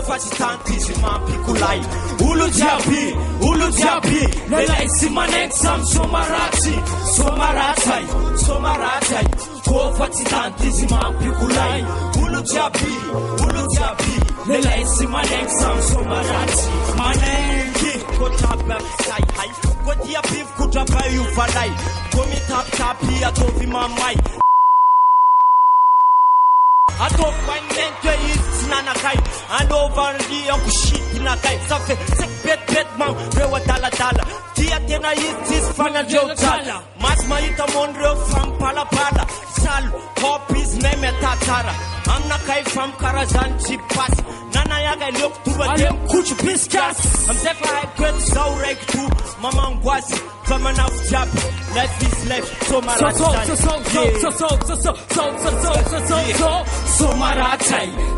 kofa tsy tantizy mampikolay olo jiaby lelay sy manengy samy somaratsay kofa tsy tantizy mampikolay olo jiaby lelay sy manengy samy somaratsy manengy kotrapy am'say hay kodia bivo kotrapa io valay komitapitapy atovy mamay ataovy vainenty hoe izy tsy nanakay anaovanliako shitinakay sa fe seky betibety mam reo adaladala tia tena izy tsisy fanandreo jala masy mahita monreo fampalapala salo hop izy nay miatatsara aminakay famikarazany jipasy nanayaga leoko toba de mikotry piskas amizay fa haiko eto zao raiky to mamangoazy fa manafo jiaby life is life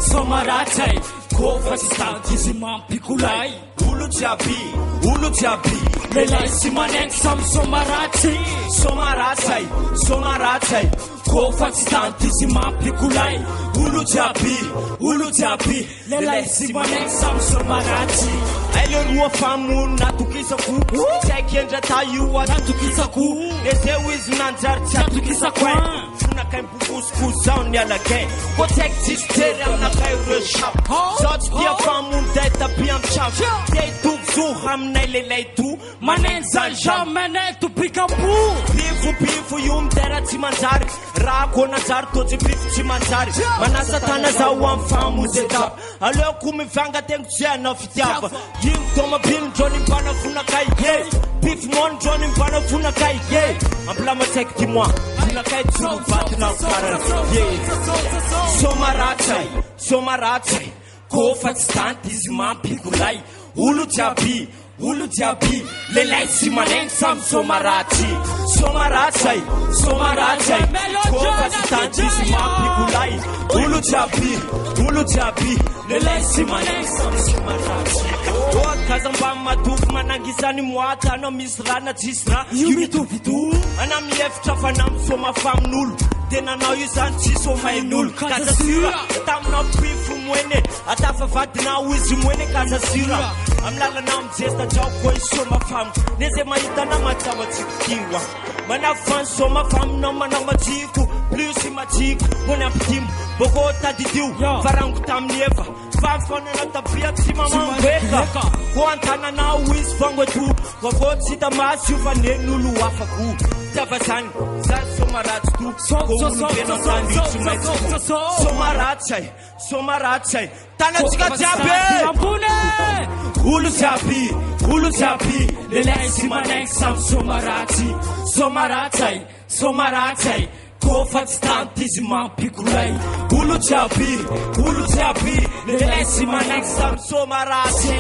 somaratsay kofa tsy tantizy mampikolay olo jiaby lelay sy manengy samy somaratsay kofa tsy tantizy mampikolay olo jiaby lelay sy manengy samy somaratsy aile roa famono natokisako tsy aiky endrata io atokisako ezeo izy nanjary tsy atokisako fonakay mbokosokosy zao ny alakay ko tsy aiky tsisy tery aminakay reo sap zao tsy dia famono day tapi amy trafo tia itovy aminay lelay to manengy zany jamais topikampo bivo io midera tsy manjary raha konanjary totsy bivo tsy manjary manasa tana zao amy famozetapa aleoko mivanga tengo tsy anao fitiava ino tomabily ndrony mbana vonakay bivo monondrony mbana vonakay ampilamatsaiky dis-moi vonakay tsorovatina farany somaratsay kofa tsy tantizy mampikolay olo jiaby lelay sy manengy samy somaratsay kofa tsy tantizy mampikolay olo jiaby lelay sy manengy samy somaratsy kazamba madovy manangisany moata anao misy rana tsisy raha io mitovitovy ana miefitra fa namysoma famin'olo tena anao io zany tsy somain'olo kazasira taminao pifo moene atafavadinao izy moene kazasira amy lalanao mijesta draoko isoma famo nezay mahitana matsamatsikokioa manafany soma faminao manao matsiko plus matsiko mony ampitimo boko tadidio farango tamin'ny efa fanfanana tabia tsy mamambeka ko antananao izy fango eto vavô tsy hita masy io fa nen'olo afako tiava zany somaratsy to koolobenao tandritso maitsy somaratsay tanatsika jiaby olo jiaby lelay sy manengy samy somaratsay kofa tsy tantizy mampikolay olo jiaby lelay sy manengy samy somaratsy